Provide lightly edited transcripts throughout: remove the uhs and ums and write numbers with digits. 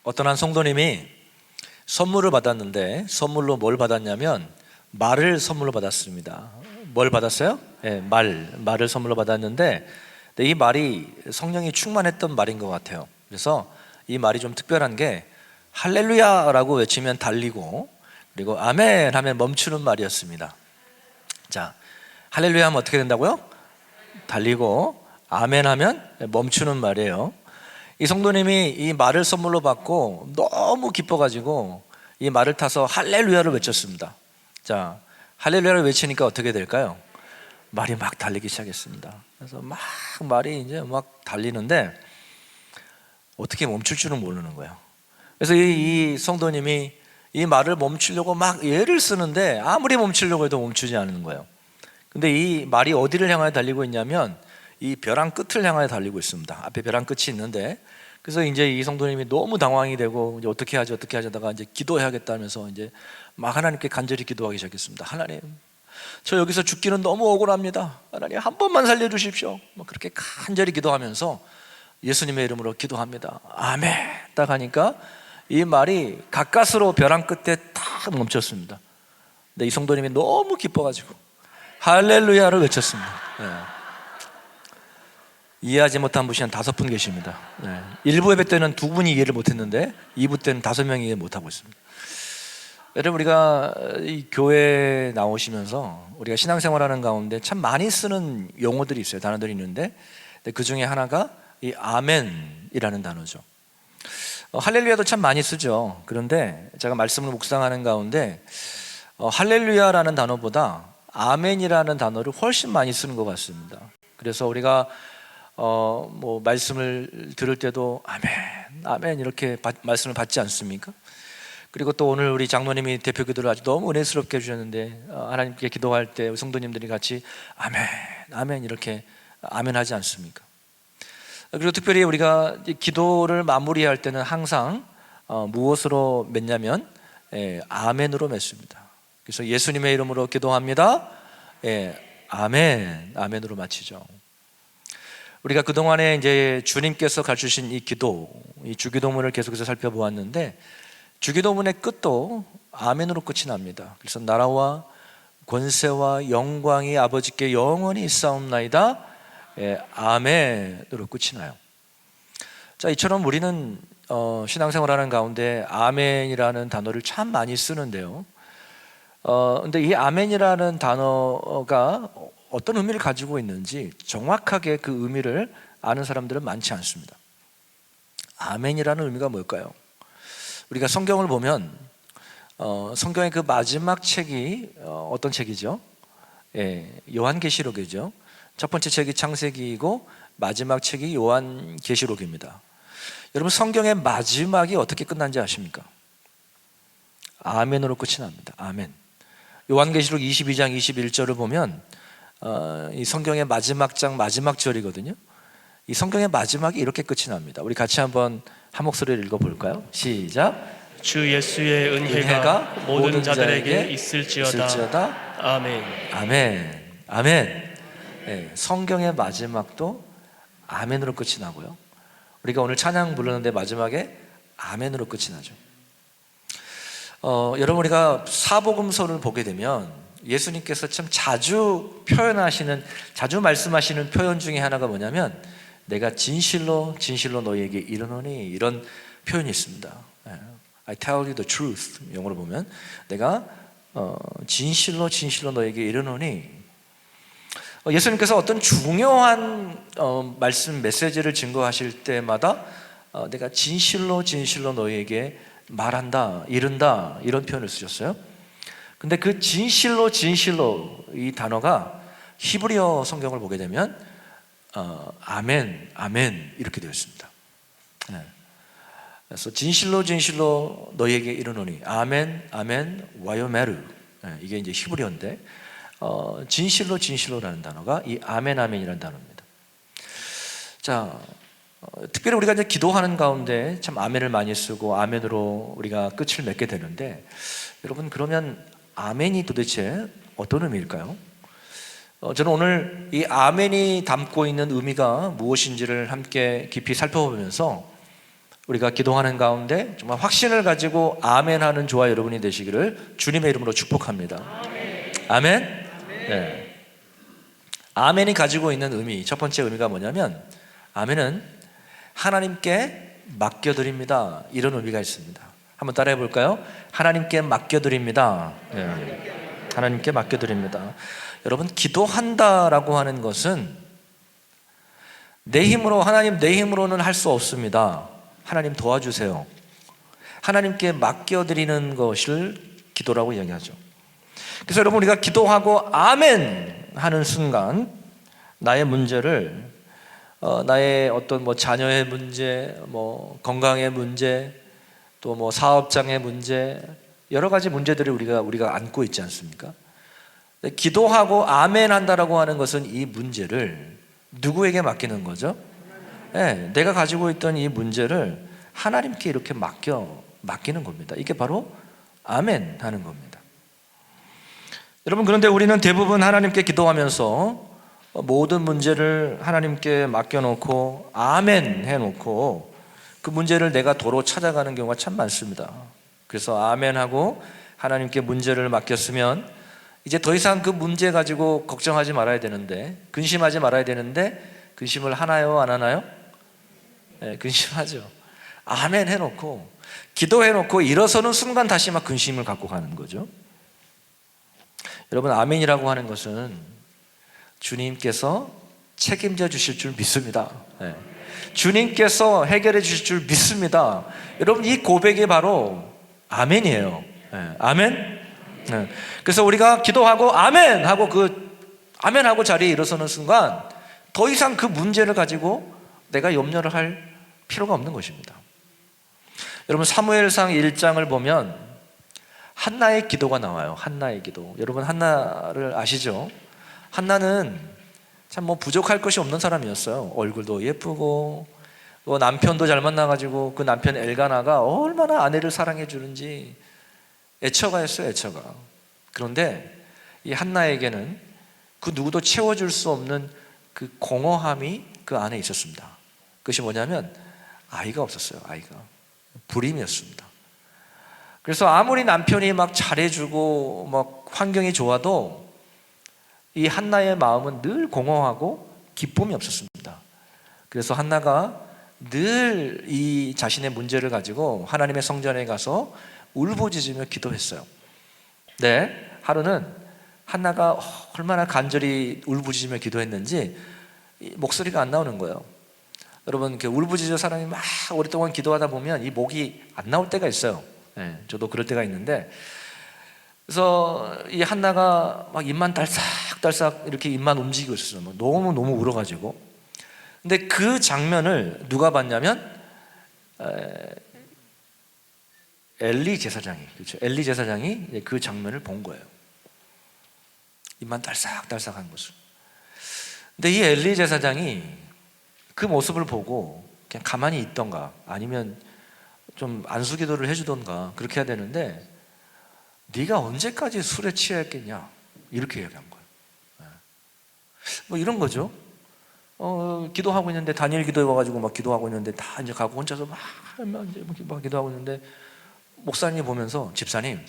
어떤 한 성도님이 선물을 받았는데 선물로 뭘 받았냐면 말을 선물로 받았습니다. 뭘 받았어요? 네, 말을 선물로 받았는데 이 말이 성령이 충만했던 말인 것 같아요. 그래서 이 말이 좀 특별한 게 할렐루야라고 외치면 달리고 그리고 아멘 하면 멈추는 말이었습니다. 자, 할렐루야 하면 어떻게 된다고요? 달리고 아멘 하면 멈추는 말이에요. 이 성도님이 이 말을 선물로 받고 너무 기뻐가지고 이 말을 타서 할렐루야를 외쳤습니다. 자, 할렐루야를 외치니까 어떻게 될까요? 말이 막 달리기 시작했습니다. 그래서 막 말이 이제 막 달리는데 어떻게 멈출 줄은 모르는 거예요. 그래서 이 성도님이 이 말을 멈추려고 막 애를 쓰는데 아무리 멈추려고 해도 멈추지 않는 거예요. 근데 이 말이 어디를 향하여 달리고 있냐면 이 벼랑 끝을 향하여 달리고 있습니다. 앞에 벼랑 끝이 있는데, 그래서 이제 이 성도님이 너무 당황이 되고 이제 어떻게 하다가 이제 기도해야겠다면서 이제 막 하나님께 간절히 기도하기 시작했습니다. 하나님, 저 여기서 죽기는 너무 억울합니다. 하나님, 한 번만 살려주십시오. 뭐 그렇게 간절히 기도하면서 예수님의 이름으로 기도합니다. 아멘. 딱 하니까 이 말이 가까스로 벼랑 끝에 딱 멈췄습니다. 근데 이 성도님이 너무 기뻐가지고 할렐루야를 외쳤습니다. 네. 이해하지 못한 분이 한 5분 계십니다. 네. 1부 예배 때는 2분이 이해를 못했는데 2부 때는 5명이 이해 못하고 있습니다. 여러분, 우리가 이 교회에 나오시면서 우리가 신앙생활하는 가운데 참 많이 쓰는 용어들이 있어요. 단어들이 있는데 그 중에 하나가 이 아멘이라는 단어죠. 할렐루야도 참 많이 쓰죠. 그런데 제가 말씀을 묵상하는 가운데 할렐루야라는 단어보다 아멘이라는 단어를 훨씬 많이 쓰는 것 같습니다. 그래서 우리가 뭐 말씀을 들을 때도 아멘, 아멘 이렇게 말씀을 받지 않습니까? 그리고 또 오늘 우리 장로님이 대표 기도를 아주 너무 은혜스럽게 해주셨는데 하나님께 기도할 때 성도님들이 같이 아멘, 아멘 이렇게 아멘 하지 않습니까? 그리고 특별히 우리가 기도를 마무리할 때는 항상 무엇으로 맺냐면 아멘으로 맺습니다. 그래서 예수님의 이름으로 기도합니다. 아멘, 아멘으로 마치죠. 우리가 그동안에 이제 주님께서 가르치신 이 기도, 이 주기도문을 계속해서 살펴보았는데 주기도문의 끝도 아멘으로 끝이 납니다. 그래서 나라와 권세와 영광이 아버지께 영원히 있사옵나이다. 아멘으로 끝이 나요. 자, 이처럼 우리는 신앙생활하는 가운데 아멘이라는 단어를 참 많이 쓰는데요. 근데 이 아멘이라는 단어가 어떤 의미를 가지고 있는지 정확하게 그 의미를 아는 사람들은 많지 않습니다. 아멘이라는 의미가 뭘까요? 우리가 성경을 보면 성경의 그 마지막 책이 어떤 책이죠? 요한계시록이죠. 첫 번째 책이 창세기이고 마지막 책이 요한계시록입니다. 여러분, 성경의 마지막이 어떻게 끝난지 아십니까? 아멘으로 끝이 납니다. 아멘. 요한계시록 22장 21절을 보면 이 성경의 마지막 장 마지막 절이거든요. 이 성경의 마지막이 이렇게 끝이 납니다. 우리 같이 한번 한 목소리를 읽어볼까요? 시작. 주 예수의 은혜가 모든 자들에게 있을지어다. 아멘. 아멘. 아멘. 네, 성경의 마지막도 아멘으로 끝이 나고요. 우리가 오늘 찬양 부르는데 마지막에 아멘으로 끝이 나죠. 여러분, 우리가 사복음서를 보게 되면 예수님께서 참 자주 말씀하시는 표현 중에 하나가 뭐냐면 내가 진실로 너희에게 이르노니, 이런 표현이 있습니다. I tell you the truth, 영어로 보면 내가 진실로 너희에게 이르노니, 예수님께서 어떤 중요한 말씀 메시지를 증거하실 때마다 내가 진실로 너희에게 말한다, 이른다, 이런 표현을 쓰셨어요. 근데 그 진실로 이 단어가 히브리어 성경을 보게 되면 아멘 이렇게 되어 있습니다. 그래서 진실로 너희에게 이르노니, 아멘 와요메르, 이게 이제 히브리어인데 진실로라는 단어가 이 아멘이라는 단어입니다. 자, 특별히 우리가 이제 기도하는 가운데 참 아멘을 많이 쓰고 아멘으로 우리가 끝을 맺게 되는데, 여러분, 그러면 아멘이 도대체 어떤 의미일까요? 저는 오늘 이 아멘이 담고 있는 의미가 무엇인지를 함께 깊이 살펴보면서 우리가 기도하는 가운데 정말 확신을 가지고 아멘 하는 저와 여러분이 되시기를 주님의 이름으로 축복합니다. 아멘. 네. 아멘이 가지고 있는 의미, 첫 번째 의미가 뭐냐면 아멘은 하나님께 맡겨드립니다, 이런 의미가 있습니다. 한번 따라해 볼까요? 하나님께 맡겨드립니다. 네. 하나님께 맡겨드립니다. 여러분, 기도한다라고 하는 것은 내 힘으로, 하나님 내 힘으로는 할 수 없습니다, 하나님 도와주세요, 하나님께 맡겨드리는 것을 기도라고 이야기하죠. 그래서 여러분, 우리가 기도하고 아멘 하는 순간 나의 문제를 나의 어떤 자녀의 문제, 건강의 문제, 또 사업장의 문제, 여러 가지 문제들을 우리가 안고 있지 않습니까? 기도하고 아멘 한다라고 하는 것은 이 문제를 누구에게 맡기는 거죠? 네, 내가 가지고 있던 이 문제를 하나님께 이렇게 맡기는 겁니다. 이게 바로 아멘 하는 겁니다. 여러분, 그런데 우리는 대부분 하나님께 기도하면서 모든 문제를 하나님께 맡겨놓고 아멘 해놓고 그 문제를 내가 도로 찾아가는 경우가 참 많습니다. 그래서 아멘하고 하나님께 문제를 맡겼으면 이제 더 이상 그 문제 가지고 걱정하지 말아야 되는데, 근심하지 말아야 되는데, 근심을 하나요, 안 하나요? 네, 근심하죠. 아멘 해놓고 기도해놓고 일어서는 순간 다시 막 근심을 갖고 가는 거죠. 여러분, 아멘이라고 하는 것은 주님께서 책임져 주실 줄 믿습니다. 네. 주님께서 해결해 주실 줄 믿습니다. 여러분, 이 고백이 바로 아멘이에요. 네. 아멘. 네. 그래서 우리가 기도하고 아멘 하고 아멘 하고 자리에 일어서는 순간 더 이상 그 문제를 가지고 내가 염려를 할 필요가 없는 것입니다. 여러분, 사무엘상 1장을 보면 한나의 기도가 나와요. 한나의 기도. 여러분, 한나를 아시죠? 한나는 참 부족할 것이 없는 사람이었어요. 얼굴도 예쁘고 또 남편도 잘 만나가지고 그 남편 엘가나가 얼마나 아내를 사랑해 주는지 애처가였어요. 애처가. 그런데 이 한나에게는 그 누구도 채워줄 수 없는 그 공허함이 그 안에 있었습니다. 그것이 뭐냐면 아이가 없었어요. 아이가. 불임이었습니다. 그래서 아무리 남편이 막 잘해주고 막 환경이 좋아도 이 한나의 마음은 늘 공허하고 기쁨이 없었습니다. 그래서 한나가 늘 이 자신의 문제를 가지고 하나님의 성전에 가서 울부짖으며 기도했어요. 네, 하루는 한나가 얼마나 간절히 울부짖으며 기도했는지 목소리가 안 나오는 거예요. 여러분, 울부짖어 사람이 막 오랫동안 기도하다 보면 이 목이 안 나올 때가 있어요. 네, 저도 그럴 때가 있는데, 그래서 이 한나가 막 입만 딸싹딸싹 이렇게 입만 움직이고 있었어요. 너무 울어가지고. 근데 그 장면을 누가 봤냐면 엘리 제사장이, 그렇죠? 엘리 제사장이 그 장면을 본 거예요. 입만 딸싹딸싹한 모습. 근데 이 엘리 제사장이 그 모습을 보고 그냥 가만히 있던가 아니면 좀 안수기도를 해주던가 그렇게 해야 되는데, 네가 언제까지 술에 취했겠냐 이렇게 얘기한 거예요. 이런 거죠. 기도하고 있는데, 다니엘 기도해 와가지고 막 기도하고 있는데 다 이제 가고 혼자서 막 기도하고 있는데 목사님이 보면서, 집사님,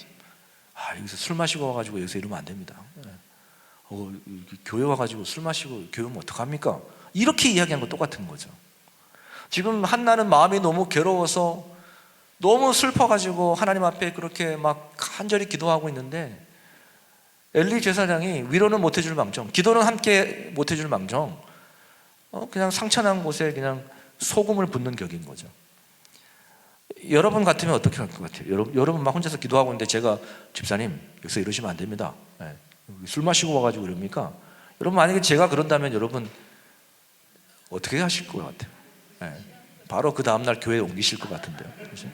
여기서 술 마시고 와가지고 여기서 이러면 안 됩니다. 교회 와가지고 술 마시고 교회 오면 어떡합니까? 이렇게 이야기한 거 똑같은 거죠. 지금 한나는 마음이 너무 괴로워서 너무 슬퍼가지고 하나님 앞에 그렇게 막 간절히 기도하고 있는데, 엘리 제사장이 위로는 못 해줄 망정, 기도는 함께 못 해줄 망정, 그냥 상처난 곳에 그냥 소금을 붓는 격인 거죠. 여러분 같으면 어떻게 할 것 같아요? 여러분 막 혼자서 기도하고 있는데 제가, 집사님, 여기서 이러시면 안 됩니다. 네. 술 마시고 와가지고 이럽니까? 여러분, 만약에 제가 그런다면 여러분 어떻게 하실 것 같아요? 네. 바로 그 다음날 교회에 옮기실 것 같은데요. 그렇죠?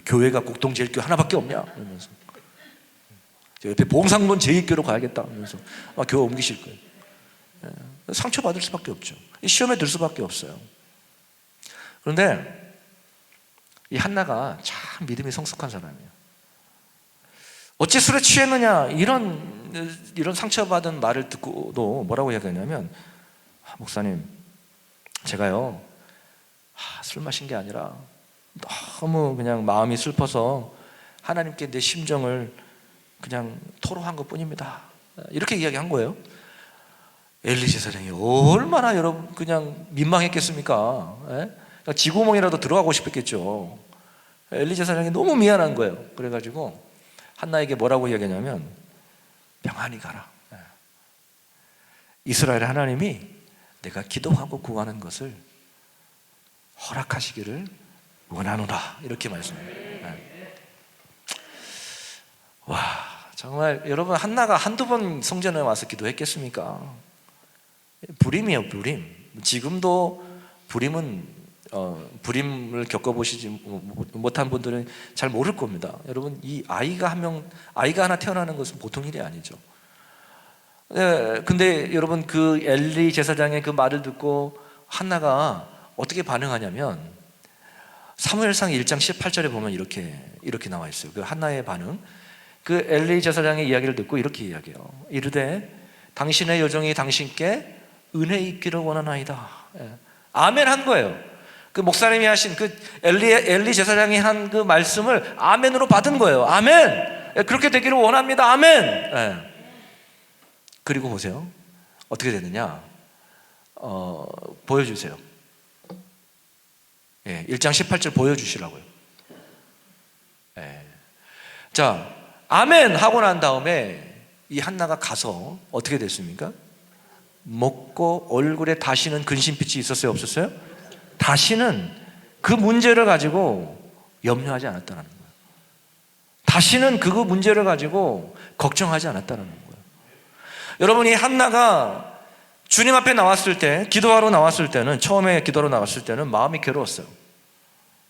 교회가 국동제일교 하나밖에 없냐? 이러면서 옆에 봉상론 제2교로 가야겠다 이러면서 교회 옮기실 거예요. 네. 상처받을 수밖에 없죠. 시험에 들 수밖에 없어요. 그런데 이 한나가 참 믿음이 성숙한 사람이에요. 어찌 술에 취했느냐 이런 상처받은 말을 듣고도 뭐라고 이야기하냐면, 목사님, 제가요 술 마신 게 아니라 너무 그냥 마음이 슬퍼서 하나님께 내 심정을 그냥 토로한 것뿐입니다. 이렇게 이야기한 거예요. 엘리 제사장이 얼마나 여러분 그냥 민망했겠습니까? 예? 지구멍이라도 들어가고 싶었겠죠. 엘리 제사장이 너무 미안한 거예요. 그래가지고 한나에게 뭐라고 이야기하냐면 평안히 가라. 예. 이스라엘 하나님이 내가 기도하고 구하는 것을 허락하시기를 원하노라, 이렇게 말씀해요. 예. 와, 정말 여러분, 한나가 한두 번 성전에 와서 기도했겠습니까? 불임이에요, 불임. 지금도 불임을 겪어보시지 못한 분들은 잘 모를 겁니다. 여러분, 이 아이가 하나 태어나는 것은 보통 일이 아니죠. 네, 근데 여러분, 그 엘리 제사장의 그 말을 듣고 한나가 어떻게 반응하냐면 사무엘상 1장 18절에 보면 이렇게 나와 있어요. 그 한나의 반응. 그 엘리 제사장의 이야기를 듣고 이렇게 이야기해요. 이르되 당신의 여종이 당신께 은혜 있기를 원하나이다. 예. 아멘 한 거예요. 그 목사님이 하신 그 엘리 제사장이 한 그 말씀을 아멘으로 받은 거예요. 아멘. 예, 그렇게 되기를 원합니다. 아멘. 예. 그리고 보세요. 어떻게 되느냐? 보여주세요. 예, 1장 18절 보여주시라고요. 예. 자, 아멘 하고 난 다음에 이 한나가 가서 어떻게 됐습니까? 먹고 얼굴에 다시는 근심빛이 있었어요, 없었어요? 다시는 그 문제를 가지고 염려하지 않았다는 거예요. 다시는 그 문제를 가지고 걱정하지 않았다는 거예요. 여러분, 이 한나가 주님 앞에 나왔을 때, 기도하러 나왔을 때는, 처음에 기도하러 나왔을 때는 마음이 괴로웠어요.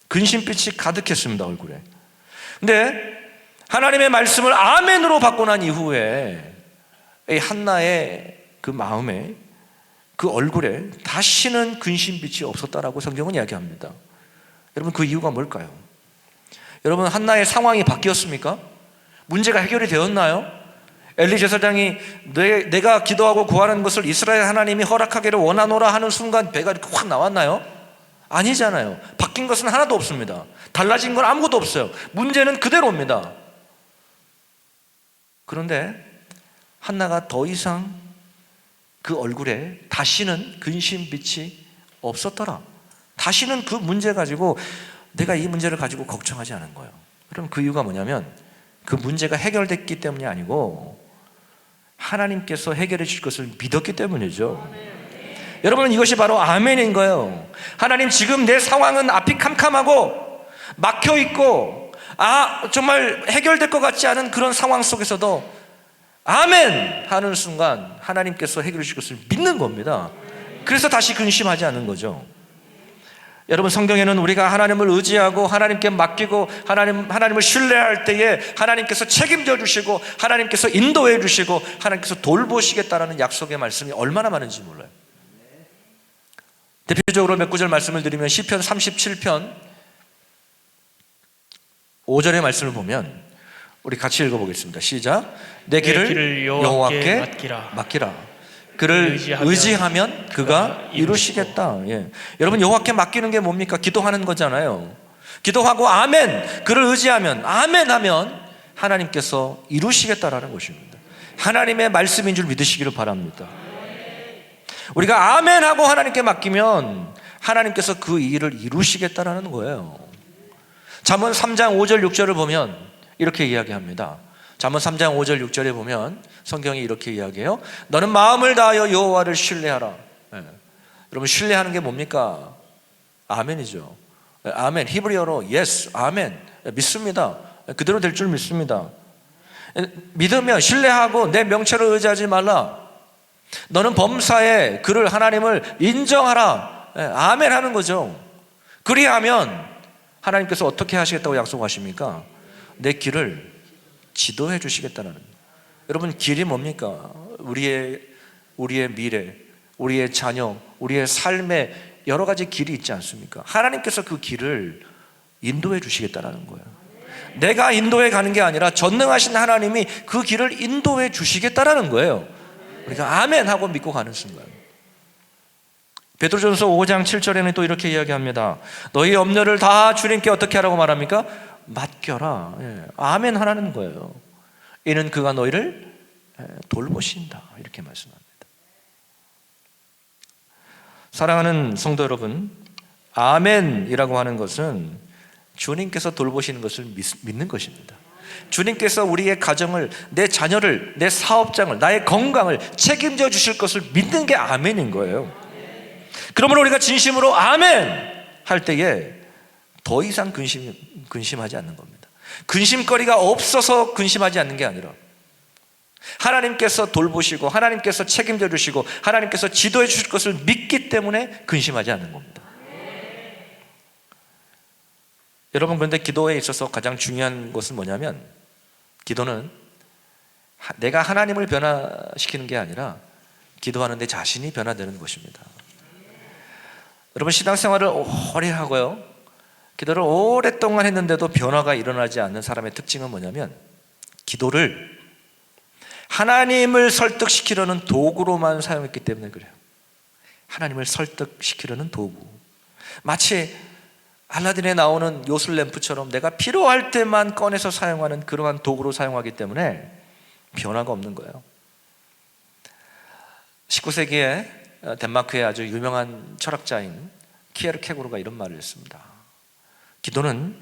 근심빛이 가득했습니다, 얼굴에. 근데 하나님의 말씀을 아멘으로 받고 난 이후에 이 한나의 그 마음에, 그 얼굴에 다시는 근심빛이 없었다라고 성경은 이야기합니다. 여러분, 그 이유가 뭘까요? 여러분, 한나의 상황이 바뀌었습니까? 문제가 해결이 되었나요? 엘리 제사장이 내가 기도하고 구하는 것을 이스라엘 하나님이 허락하기를 원하노라 하는 순간 배가 이렇게 확 나왔나요? 아니잖아요. 바뀐 것은 하나도 없습니다. 달라진 건 아무것도 없어요. 문제는 그대로입니다. 그런데 한나가 더 이상 그 얼굴에 다시는 근심빛이 없었더라. 다시는 그 문제 가지고, 내가 이 문제를 가지고 걱정하지 않은 거예요. 그럼 그 이유가 뭐냐면 그 문제가 해결됐기 때문이 아니고 하나님께서 해결해 주실 것을 믿었기 때문이죠. 여러분, 이것이 바로 아멘인 거예요. 하나님, 지금 내 상황은 앞이 캄캄하고 막혀있고 정말 해결될 것 같지 않은 그런 상황 속에서도 아멘 하는 순간 하나님께서 해결해 주실 것을 믿는 겁니다. 그래서 다시 근심하지 않는 거죠. 여러분, 성경에는 우리가 하나님을 의지하고 하나님께 맡기고 하나님을 신뢰할 때에 하나님께서 책임져 주시고 하나님께서 인도해 주시고 하나님께서 돌보시겠다라는 약속의 말씀이 얼마나 많은지 몰라요. 대표적으로 몇 구절 말씀을 드리면 시편 37편 5절의 말씀을 보면 우리 같이 읽어보겠습니다. 시작. 내 길을 여호와께 맡기라. 그를 의지하면 그가 이루시겠다. 예. 여러분, 여호와께 맡기는 게 뭡니까? 기도하는 거잖아요. 기도하고 아멘, 그를 의지하면, 아멘 하면 하나님께서 이루시겠다라는 것입니다. 하나님의 말씀인 줄 믿으시기를 바랍니다. 우리가 아멘 하고 하나님께 맡기면 하나님께서 그 일을 이루시겠다라는 거예요. 잠언 3장 5절 6절을 보면 이렇게 이야기합니다. 잠언 3장 5절 6절에 보면 성경이 이렇게 이야기해요. 너는 마음을 다하여 여호와를 신뢰하라. 예. 여러분, 신뢰하는 게 뭡니까? 아멘이죠. 아멘. 히브리어로 yes, 아멘. 믿습니다. 그대로 될 줄 믿습니다. 믿으면 신뢰하고 내 명체를 의지하지 말라. 너는 범사에 그를, 하나님을 인정하라. 예, 아멘 하는 거죠. 그리하면 하나님께서 어떻게 하시겠다고 약속하십니까? 내 길을 지도해 주시겠다는. 여러분, 길이 뭡니까? 우리의 미래, 우리의 자녀, 우리의 삶에 여러 가지 길이 있지 않습니까? 하나님께서 그 길을 인도해 주시겠다는 거예요. 내가 인도해 가는 게 아니라 전능하신 하나님이 그 길을 인도해 주시겠다는 거예요. 우리가 아멘 하고 믿고 가는 순간 베드로전서 5장 7절에는 또 이렇게 이야기합니다. 너희 염려를 다 주님께 어떻게 하라고 말합니까? 맡겨라. 아멘 하라는 거예요. 이는 그가 너희를 돌보신다, 이렇게 말씀합니다. 사랑하는 성도 여러분, 아멘이라고 하는 것은 주님께서 돌보시는 것을 믿는 것입니다. 주님께서 우리의 가정을, 내 자녀를, 내 사업장을, 나의 건강을 책임져 주실 것을 믿는 게 아멘인 거예요. 그러므로 우리가 진심으로 아멘 할 때에 더 이상 근심하지 않는 겁니다. 근심거리가 없어서 근심하지 않는 게 아니라 하나님께서 돌보시고 하나님께서 책임져 주시고 하나님께서 지도해 주실 것을 믿기 때문에 근심하지 않는 겁니다. 여러분, 그런데 기도에 있어서 가장 중요한 것은 뭐냐면, 기도는 내가 하나님을 변화시키는 게 아니라 기도하는 내 자신이 변화되는 것입니다. 여러분, 신앙생활을 오래 하고요, 기도를 오랫동안 했는데도 변화가 일어나지 않는 사람의 특징은 뭐냐면, 기도를 하나님을 설득시키려는 도구로만 사용했기 때문에 그래요. 하나님을 설득시키려는 도구, 마치 알라딘에 나오는 요술 램프처럼 내가 필요할 때만 꺼내서 사용하는 그러한 도구로 사용하기 때문에 변화가 없는 거예요. 19세기에 덴마크의 아주 유명한 철학자인 키에르케고르가 이런 말을 했습니다. 기도는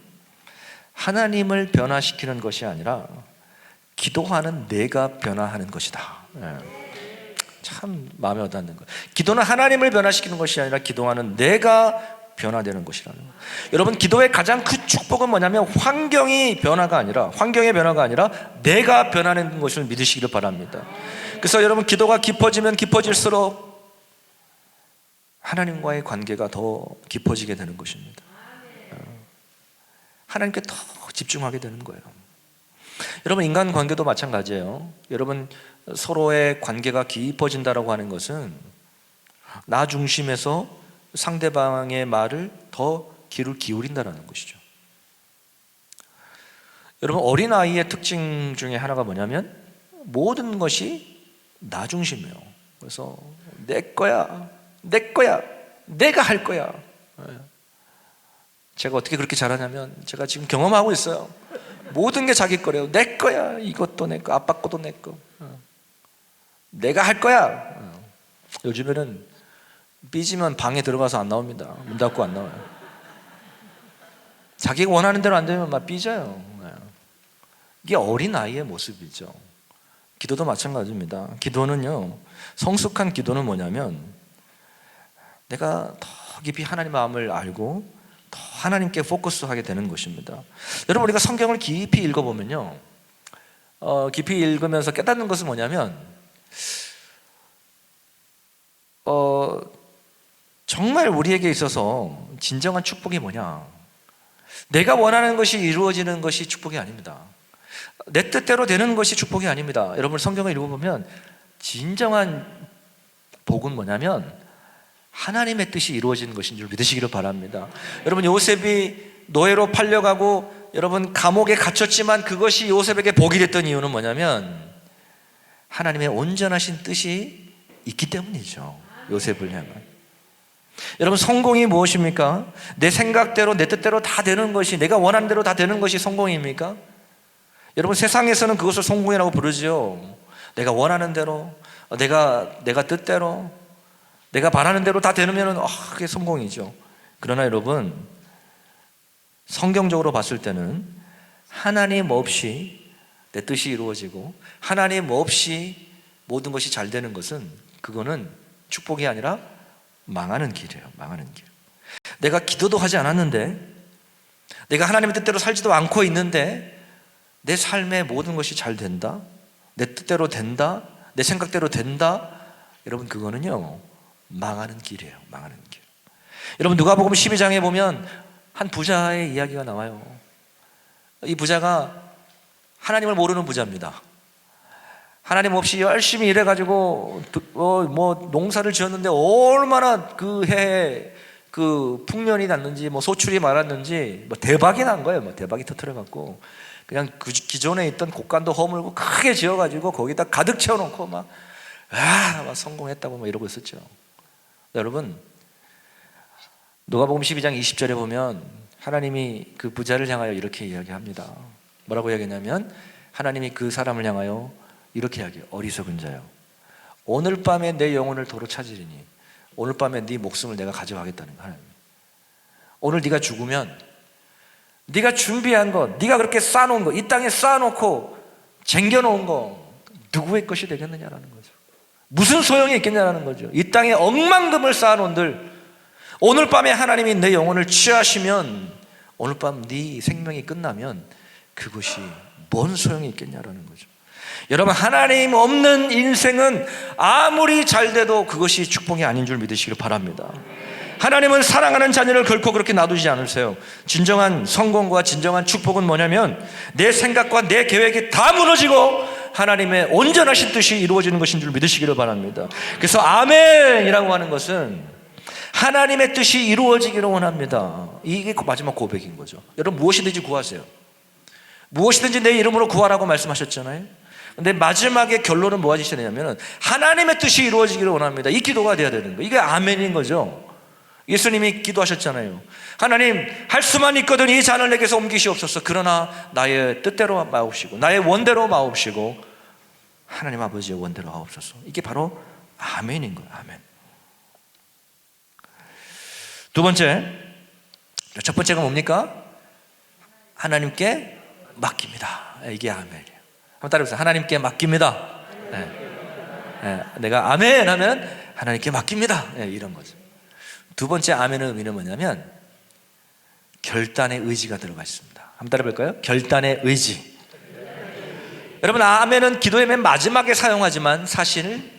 하나님을 변화시키는 것이 아니라 기도하는 내가 변화하는 것이다. 참 마음에 와닿는 거예요. 기도는 하나님을 변화시키는 것이 아니라 기도하는 내가 변화되는 것이라는 거예요. 여러분, 기도의 가장 큰 축복은 뭐냐면 환경의 변화가 아니라 내가 변화하는 것을 믿으시기를 바랍니다. 그래서 여러분, 기도가 깊어지면 깊어질수록 하나님과의 관계가 더 깊어지게 되는 것입니다. 하나님께 더 집중하게 되는 거예요. 여러분, 인간관계도 마찬가지예요. 여러분, 서로의 관계가 깊어진다라고 하는 것은 나 중심에서 상대방의 말을 더 귀를 기울인다는 것이죠. 여러분, 어린아이의 특징 중에 하나가 뭐냐면 모든 것이 나 중심이에요. 그래서 내 거야, 내가 할 거야. 제가 어떻게 그렇게 잘하냐면, 제가 지금 경험하고 있어요. 모든 게 자기 거래요. 내 거야. 이것도 내 거, 아빠 것도 내 거. 내가 할 거야. 요즘에는 삐지면 방에 들어가서 안 나옵니다. 문 닫고 안 나와요. 자기가 원하는 대로 안 되면 막 삐져요. 이게 어린아이의 모습이죠. 기도도 마찬가지입니다. 기도는요, 성숙한 기도는 뭐냐면 내가 더 깊이 하나님 마음을 알고 더 하나님께 포커스하게 되는 것입니다. 여러분, 우리가 성경을 깊이 읽어보면요, 깊이 읽으면서 깨닫는 것은 뭐냐면 정말 우리에게 있어서 진정한 축복이 뭐냐, 내가 원하는 것이 이루어지는 것이 축복이 아닙니다. 내 뜻대로 되는 것이 축복이 아닙니다. 여러분, 성경을 읽어보면 진정한 복은 뭐냐면 하나님의 뜻이 이루어지는 것인 줄 믿으시기를 바랍니다. 여러분, 요셉이 노예로 팔려가고 여러분 감옥에 갇혔지만 그것이 요셉에게 복이 됐던 이유는 뭐냐면 하나님의 온전하신 뜻이 있기 때문이죠. 요셉을 향한. 여러분, 성공이 무엇입니까? 내 생각대로 내 뜻대로 다 되는 것이, 내가 원하는 대로 다 되는 것이 성공입니까? 여러분, 세상에서는 그것을 성공이라고 부르죠. 내가 원하는 대로, 내가 뜻대로, 내가 바라는 대로 다 되면 그게 성공이죠. 그러나 여러분, 성경적으로 봤을 때는 하나님 없이 내 뜻이 이루어지고 하나님 없이 모든 것이 잘 되는 것은, 그거는 축복이 아니라 망하는 길이에요. 망하는 길. 내가 기도도 하지 않았는데, 내가 하나님의 뜻대로 살지도 않고 있는데 내 삶의 모든 것이 잘 된다, 내 뜻대로 된다, 내 생각대로 된다, 여러분, 그거는요 망하는 길이에요. 망하는 길. 여러분, 누가복음 12장에 보면 한 부자의 이야기가 나와요. 이 부자가 하나님을 모르는 부자입니다. 하나님 없이 열심히 일해가지고 농사를 지었는데 얼마나 그 해에 그 풍년이 났는지, 소출이 많았는지 대박이 난 거예요. 대박이 터뜨려갖고 그냥 그 기존에 있던 곡간도 허물고 크게 지어가지고 거기다 가득 채워놓고 막 성공했다고 이러고 있었죠. 여러분, 누가복음 12장 20절에 보면 하나님이 그 부자를 향하여 이렇게 이야기합니다. 뭐라고 이야기하냐면 하나님이 그 사람을 향하여 이렇게 이야기해요. 어리석은 자여, 오늘 밤에 내 영혼을 도로 찾으리니 오늘 밤에 네 목숨을 내가 가져가겠다는 거야. 하나님, 오늘 네가 죽으면 네가 준비한 거, 네가 그렇게 쌓아놓은 거, 이 땅에 쌓아놓고 쟁겨놓은 거 누구의 것이 되겠느냐라는 거죠. 무슨 소용이 있겠냐라는 거죠. 이 땅에 억만금을 쌓아놓은들 오늘 밤에 하나님이 내 영혼을 취하시면 오늘 밤 네 생명이 끝나면 그것이 뭔 소용이 있겠냐라는 거죠. 여러분, 하나님 없는 인생은 아무리 잘 돼도 그것이 축복이 아닌 줄 믿으시길 바랍니다. 하나님은 사랑하는 자녀를 결코 그렇게 놔두지 않으세요. 진정한 성공과 진정한 축복은 뭐냐면 내 생각과 내 계획이 다 무너지고 하나님의 온전하신 뜻이 이루어지는 것인 줄 믿으시기를 바랍니다. 그래서 아멘이라고 하는 것은 하나님의 뜻이 이루어지기를 원합니다. 이게 마지막 고백인 거죠. 여러분, 무엇이든지 구하세요. 무엇이든지 내 이름으로 구하라고 말씀하셨잖아요. 근데 마지막에 결론은 뭐가 되냐면 하나님의 뜻이 이루어지기를 원합니다. 이 기도가 돼야 되는 거예요. 이게 아멘인 거죠. 예수님이 기도하셨잖아요. 하나님, 할 수만 있거든 이 잔을 내게서 옮기시옵소서. 그러나 나의 뜻대로 마옵시고 나의 원대로 마옵시고 하나님 아버지의 원대로 하옵소서. 이게 바로 아멘인 거예요. 아멘. 두 번째, 첫 번째가 뭡니까? 하나님께 맡깁니다. 이게 아멘이에요. 한번 따라해보세요. 하나님께 맡깁니다. 내가 아멘 하면 하나님께 맡깁니다. 이런 거죠. 두 번째 아멘의 의미는 뭐냐면 결단의 의지가 들어가 있습니다. 한번 따라해볼까요? 결단의 의지. 여러분, 아멘은 기도의 맨 마지막에 사용하지만 사실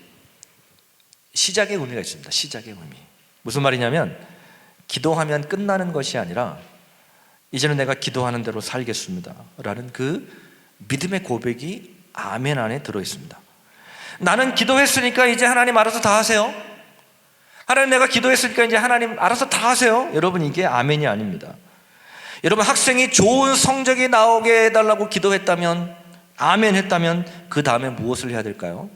시작의 의미가 있습니다. 시작의 의미. 무슨 말이냐면 기도하면 끝나는 것이 아니라 이제는 내가 기도하는 대로 살겠습니다 라는 그 믿음의 고백이 아멘 안에 들어있습니다. 나는 기도했으니까 이제 하나님 알아서 다 하세요. 하나님, 내가 기도했으니까 이제 하나님 알아서 다 하세요. 여러분, 이게 아멘이 아닙니다. 여러분, 학생이 좋은 성적이 나오게 해달라고 기도했다면, 아멘 했다면 그 다음에 무엇을 해야 될까요?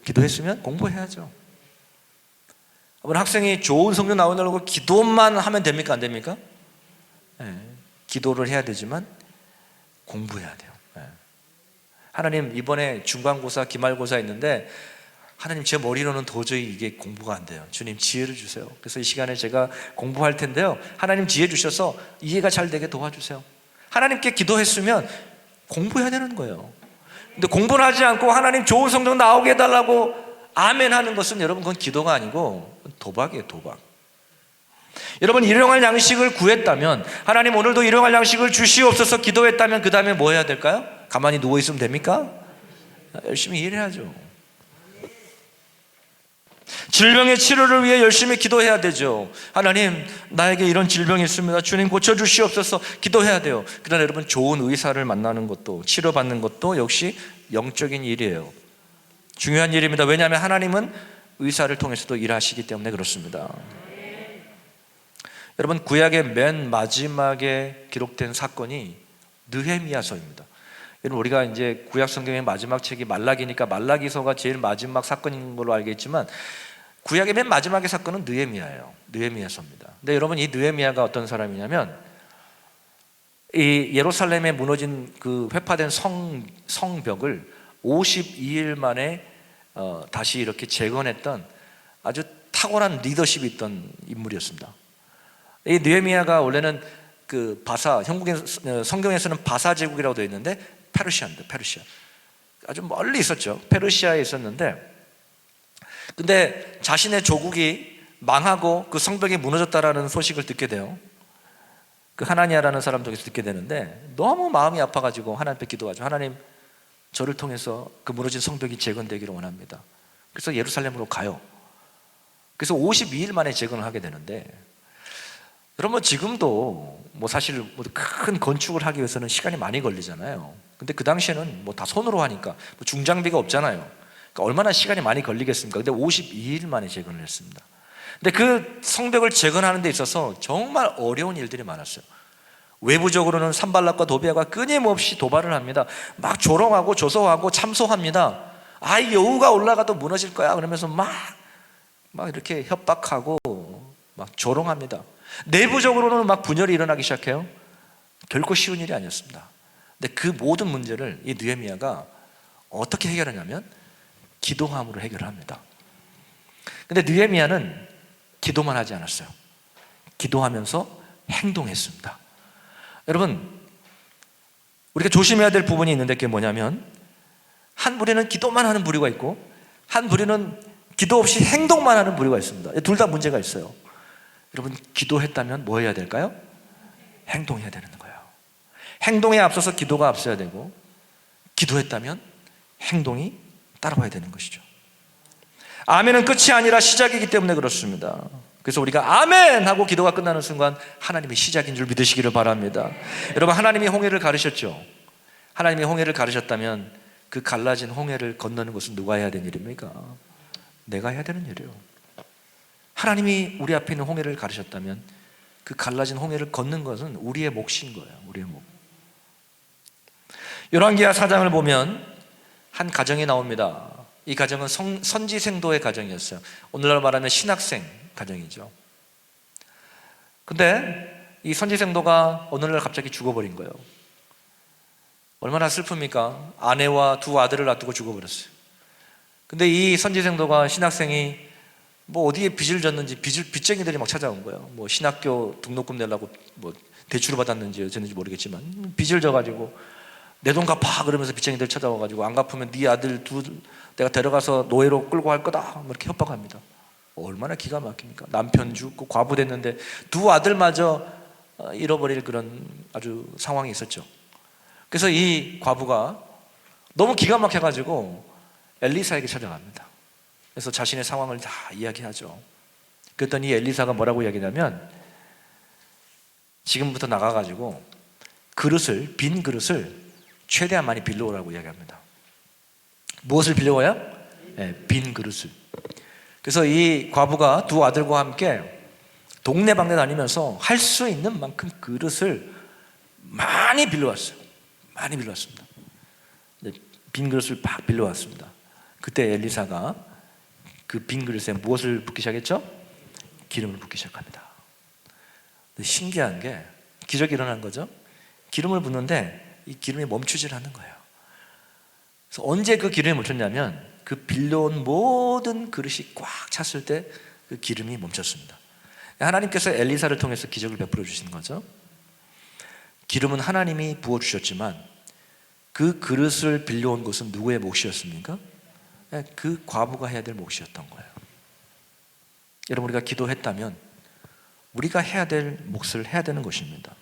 기도했으면 공부해야죠. 여러분, 학생이 좋은 성적 나오려고 기도만 하면 됩니까? 안 됩니까? 기도를 해야 되지만 공부해야 돼요. 하나님, 이번에 중간고사, 기말고사 있는데 하나님, 제 머리로는 도저히 이게 공부가 안 돼요. 주님, 지혜를 주세요. 그래서 이 시간에 제가 공부할 텐데요, 하나님 지혜 주셔서 이해가 잘 되게 도와주세요. 하나님께 기도했으면 공부해야 되는 거예요. 근데 공부를 하지 않고 하나님 좋은 성적 나오게 해달라고 아멘 하는 것은 여러분, 그건 기도가 아니고 도박이에요. 도박. 여러분, 일용할 양식을 구했다면, 하나님 오늘도 일용할 양식을 주시옵소서 기도했다면 그 다음에 뭐 해야 될까요? 가만히 누워있으면 됩니까? 열심히 일해야죠. 질병의 치료를 위해 열심히 기도해야 되죠. 하나님, 나에게 이런 질병이 있습니다. 주님 고쳐주시옵소서 기도해야 돼요. 그러나 여러분, 좋은 의사를 만나는 것도, 치료받는 것도 역시 영적인 일이에요. 중요한 일입니다. 왜냐하면 하나님은 의사를 통해서도 일하시기 때문에 그렇습니다. 여러분, 구약의 맨 마지막에 기록된 사건이 느헤미야서입니다. 여러분, 우리가 이제 구약 성경의 마지막 책이 말라기니까 말라기서가 제일 마지막 사건인 걸로 알겠지만 구약의 맨 마지막의 사건은 느헤미야예요. 느헤미야서입니다. 근데 여러분, 이 느헤미야가 어떤 사람이냐면 이 예루살렘에 무너진 그 회파된 성벽을 52일 만에 다시 이렇게 재건했던 아주 탁월한 리더십이 있던 인물이었습니다. 이 느헤미야가 원래는 그 바사, 성경에서는 바사 제국이라고 되어 있는데 페르시아입니다. 페르시아. 아주 멀리 있었죠. 페르시아에 있었는데, 근데 자신의 조국이 망하고 그 성벽이 무너졌다라는 소식을 듣게 돼요. 그 하나니아라는 사람 통해서 듣게 되는데 너무 마음이 아파가지고 하나님 앞에 기도하죠. 하나님, 저를 통해서 그 무너진 성벽이 재건되기를 원합니다. 그래서 예루살렘으로 가요. 그래서 52일 만에 재건을 하게 되는데, 여러분, 지금도 뭐 사실 큰 건축을 하기 위해서는 시간이 많이 걸리잖아요. 근데 그 당시에는 뭐 다 손으로 하니까 뭐 중장비가 없잖아요. 그러니까 얼마나 시간이 많이 걸리겠습니까? 근데 52일 만에 재건을 했습니다. 근데 그 성벽을 재건하는 데 있어서 정말 어려운 일들이 많았어요. 외부적으로는 산발락과 도비아가 끊임없이 도발을 합니다. 막 조롱하고 조소하고 참소합니다. 이 여우가 올라가도 무너질 거야 그러면서 막 막 이렇게 협박하고 막 조롱합니다. 내부적으로는 막 분열이 일어나기 시작해요. 결코 쉬운 일이 아니었습니다. 근데 그 모든 문제를 이 느헤미야가 어떻게 해결하냐면 기도함으로 해결을 합니다. 근데 느헤미야는 기도만 하지 않았어요. 기도하면서 행동했습니다. 여러분, 우리가 조심해야 될 부분이 있는데 그게 뭐냐면 한 부류는 기도만 하는 부류가 있고 한 부류는 기도 없이 행동만 하는 부류가 있습니다. 둘 다 문제가 있어요. 여러분, 기도했다면 뭐 해야 될까요? 행동해야 되는 거예요. 행동에 앞서서 기도가 앞서야 되고 기도했다면 행동이 따라와야 되는 것이죠. 아멘은 끝이 아니라 시작이기 때문에 그렇습니다. 그래서 우리가 아멘 하고 기도가 끝나는 순간 하나님의 시작인 줄 믿으시기를 바랍니다. 여러분, 하나님이 홍해를 가르셨죠. 하나님이 홍해를 가르셨다면 그 갈라진 홍해를 건너는 것은 누가 해야 되는 일입니까? 내가 해야 되는 일이에요. 하나님이 우리 앞에 있는 홍해를 가르셨다면 그 갈라진 홍해를 걷는 것은 우리의 몫인 거예요. 우리의 몫. 열왕기하 4장을 보면 한 가정이 나옵니다. 이 가정은 선지생도의 가정이었어요. 오늘날 말하면 신학생 가정이죠. 근데 이 선지생도가 어느 날 갑자기 죽어버린 거예요. 얼마나 슬픕니까? 아내와 두 아들을 놔두고 죽어버렸어요. 근데 이 선지생도가 신학생이 뭐 어디에 빚을 졌는지 빚쟁이들이 막 찾아온 거예요. 뭐 신학교 등록금 내려고 뭐 대출을 받았는지 어쨌는지 모르겠지만 빚을 져가지고 내 돈 갚아 그러면서 빚쟁이들 찾아와가지고 안 갚으면 네 아들 둘 내가 데려가서 노예로 끌고 갈 거다 뭐 이렇게 협박합니다. 얼마나 기가 막힙니까? 남편 죽고 과부 됐는데 두 아들마저 잃어버릴 그런 아주 상황이 있었죠. 그래서 이 과부가 너무 기가 막혀가지고 엘리사에게 찾아갑니다. 그래서 자신의 상황을 다 이야기하죠. 그랬더니 이 엘리사가 뭐라고 이야기하냐면 지금부터 나가가지고 빈 그릇을 최대한 많이 빌려오라고 이야기합니다. 무엇을 빌려와요? 네, 빈 그릇을. 그래서 이 과부가 두 아들과 함께 동네방네 다니면서 할 수 있는 만큼 그릇을 많이 빌려왔어요. 많이 빌려왔습니다. 빈 그릇을 막 빌려왔습니다. 그때 엘리사가 그 빈 그릇에 무엇을 붓기 시작했죠? 기름을 붓기 시작합니다. 근데 신기한 게 기적이 일어난 거죠. 기름을 붓는데 이 기름이 멈추질 않는 거예요. 그래서 언제 그 기름이 멈췄냐면 그 빌려온 모든 그릇이 꽉 찼을 때 그 기름이 멈췄습니다. 하나님께서 엘리사를 통해서 기적을 베풀어 주신 거죠. 기름은 하나님이 부어주셨지만 그 그릇을 빌려온 것은 누구의 몫이었습니까? 그 과부가 해야 될 몫이었던 거예요. 여러분, 우리가 기도했다면 우리가 해야 될 몫을 해야 되는 것입니다.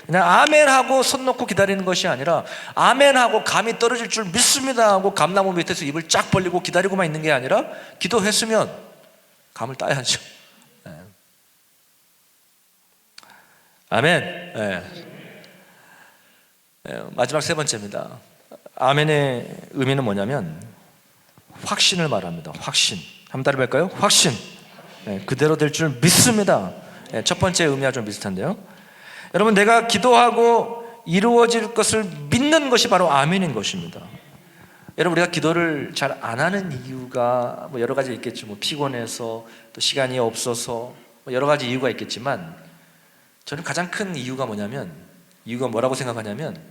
그냥 아멘하고 손 놓고 기다리는 것이 아니라 아멘하고 감이 떨어질 줄 믿습니다 하고 감나무 밑에서 입을 쫙 벌리고 기다리고만 있는 게 아니라 기도했으면 감을 따야죠. 아멘. 마지막 세 번째입니다. 아멘의 의미는 뭐냐면 확신을 말합니다. 확신. 한번 따라해볼까요? 확신. 그대로 될 줄 믿습니다. 첫 번째 의미와 좀 비슷한데요. 여러분, 내가 기도하고 이루어질 것을 믿는 것이 바로 아멘인 것입니다. 여러분, 우리가 기도를 잘 안 하는 이유가 뭐 여러 가지 있겠죠. 뭐 피곤해서, 또 시간이 없어서, 뭐 여러 가지 이유가 있겠지만 저는 가장 큰 이유가 뭐라고 생각하냐면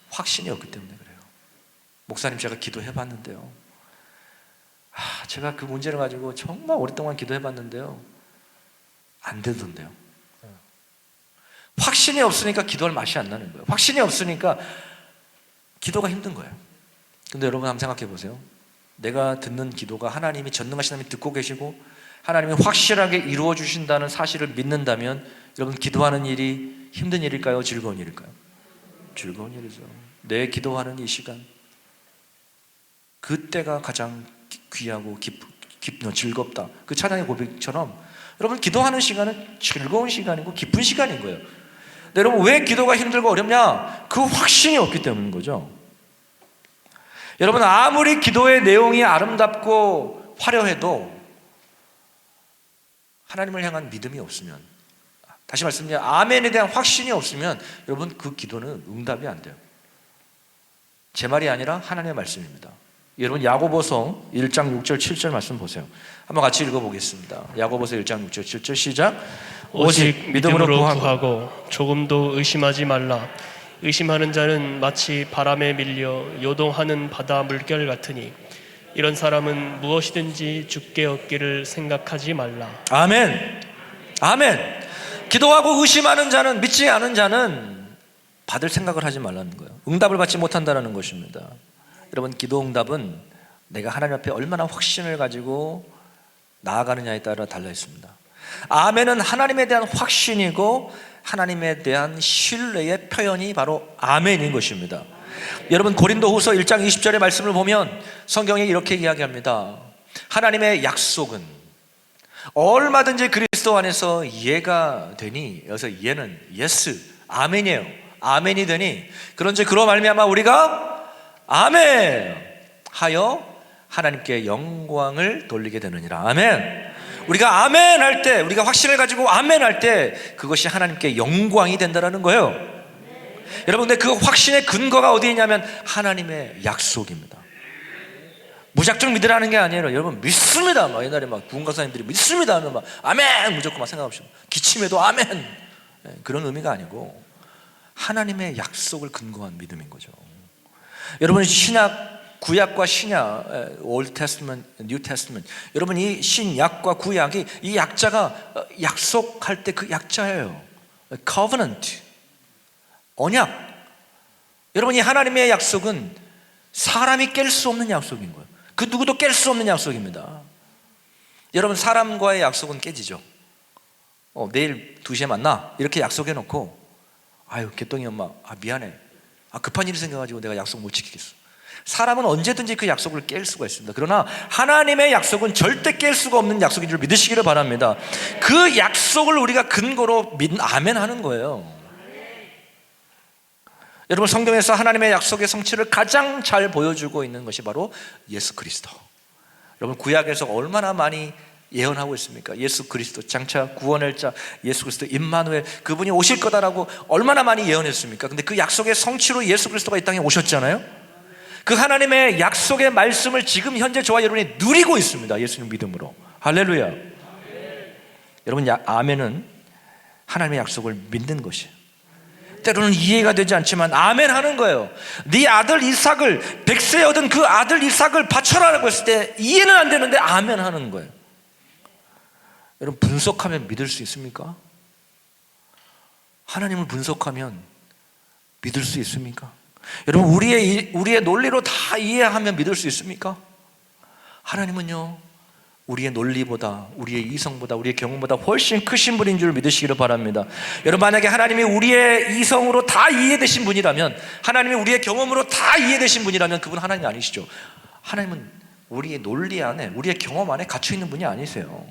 확신이 없기 때문에 그래요. 목사님, 제가 기도해 봤는데요, 제가 그 문제를 가지고 정말 오랫동안 기도해 봤는데요, 안 되던데요. 확신이 없으니까 기도할 맛이 안 나는 거예요. 확신이 없으니까 기도가 힘든 거예요. 근데 여러분, 한번 생각해 보세요. 내가 듣는 기도가 하나님이, 전능하신 하나님이 듣고 계시고 하나님이 확실하게 이루어 주신다는 사실을 믿는다면 여러분, 기도하는 일이 힘든 일일까요? 즐거운 일일까요? 즐거운 일이죠. 내 기도하는 이 시간, 그때가 가장 귀하고 즐겁다. 그 찬양의 고백처럼 여러분, 기도하는 시간은 즐거운 시간이고 기쁜 시간인 거예요. 근데 여러분, 왜 기도가 힘들고 어렵냐? 그 확신이 없기 때문인 거죠. 여러분, 아무리 기도의 내용이 아름답고 화려해도 하나님을 향한 믿음이 없으면, 다시 말씀드리면 아멘에 대한 확신이 없으면 여러분, 그 기도는 응답이 안 돼요. 제 말이 아니라 하나님의 말씀입니다. 여러분 야고보서 1장 6절 7절 말씀 보세요. 한번 같이 읽어보겠습니다. 야고보서 1장 6절 7절 시작. 오직 믿음으로 구하고 조금도 의심하지 말라. 의심하는 자는 마치 바람에 밀려 요동하는 바다 물결 같으니 이런 사람은 무엇이든지 주께 얻기를 생각하지 말라. 아멘. 아멘. 기도하고 의심하는 자는, 믿지 않은 자는 받을 생각을 하지 말라는 거예요. 응답을 받지 못한다는 것입니다. 여러분, 기도 응답은 내가 하나님 앞에 얼마나 확신을 가지고 나아가느냐에 따라 달라 있습니다. 아멘은 하나님에 대한 확신이고 하나님에 대한 신뢰의 표현이 바로 아멘인 것입니다. 여러분, 고린도후서 1장 20절의 말씀을 보면 성경이 이렇게 이야기합니다. 하나님의 약속은 얼마든지 그리스도 안에서 예가 되니, 여기서 예는 예스, 아멘이에요. 아멘이 되니 그런즉 그로 말미암아 우리가 아멘 하여 하나님께 영광을 돌리게 되느니라. 아멘. 우리가 아멘 할 때, 우리가 확신을 가지고 아멘 할 때 그것이 하나님께 영광이 된다는 거예요. 여러분, 근데 그 확신의 근거가 어디에 있냐면 하나님의 약속입니다. 무작정 믿으라는 게 아니에요. 여러분, 믿습니다. 막 옛날에 막 부흥가사님들이 믿습니다 하면 막 아멘 무조건 막 생각 없이 기침해도 아멘, 그런 의미가 아니고 하나님의 약속을 근거한 믿음인 거죠. 여러분, 신약 구약과 신약, Old Testament, New Testament, 여러분 이 신약과 구약이 이 약자가 약속할 때 그 약자예요. Covenant, 언약. 여러분, 이 하나님의 약속은 사람이 깰 수 없는 약속인 거예요. 그 누구도 깰 수 없는 약속입니다. 여러분, 사람과의 약속은 깨지죠. 내일 2시에 만나 이렇게 약속해 놓고 아유 개똥이 엄마 미안해, 급한 일이 생겨가지고 내가 약속 못 지키겠어. 사람은 언제든지 그 약속을 깰 수가 있습니다. 그러나 하나님의 약속은 절대 깰 수가 없는 약속인 줄 믿으시기를 바랍니다. 그 약속을 우리가 근거로 아멘 하는 거예요. 여러분, 성경에서 하나님의 약속의 성취를 가장 잘 보여주고 있는 것이 바로 예수 그리스도. 여러분, 구약에서 얼마나 많이 예언하고 있습니까? 예수 그리스도, 장차 구원할 자 예수 그리스도 임마누엘, 그분이 오실 거다라고 얼마나 많이 예언했습니까? 근데 그 약속의 성취로 예수 그리스도가 이 땅에 오셨잖아요. 그 하나님의 약속의 말씀을 지금 현재 저와 여러분이 누리고 있습니다. 예수님 믿음으로. 할렐루야. 여러분, 아멘은 하나님의 약속을 믿는 것이에요. 때로는 이해가 되지 않지만 아멘 하는 거예요. 네 아들 이삭을, 100세 얻은 그 아들 이삭을 바쳐라라고 했을 때 이해는 안 되는데 아멘 하는 거예요. 여러분, 분석하면 믿을 수 있습니까? 하나님을 분석하면 믿을 수 있습니까? 여러분, 우리의 논리로 다 이해하면 믿을 수 있습니까? 하나님은요, 우리의 논리보다, 우리의 이성보다, 우리의 경험보다 훨씬 크신 분인 줄 믿으시기를 바랍니다. 여러분, 만약에 하나님이 우리의 이성으로 다 이해되신 분이라면, 하나님이 우리의 경험으로 다 이해되신 분이라면 그분 하나님이 아니시죠. 하나님은 우리의 논리 안에, 우리의 경험 안에 갇혀 있는 분이 아니세요.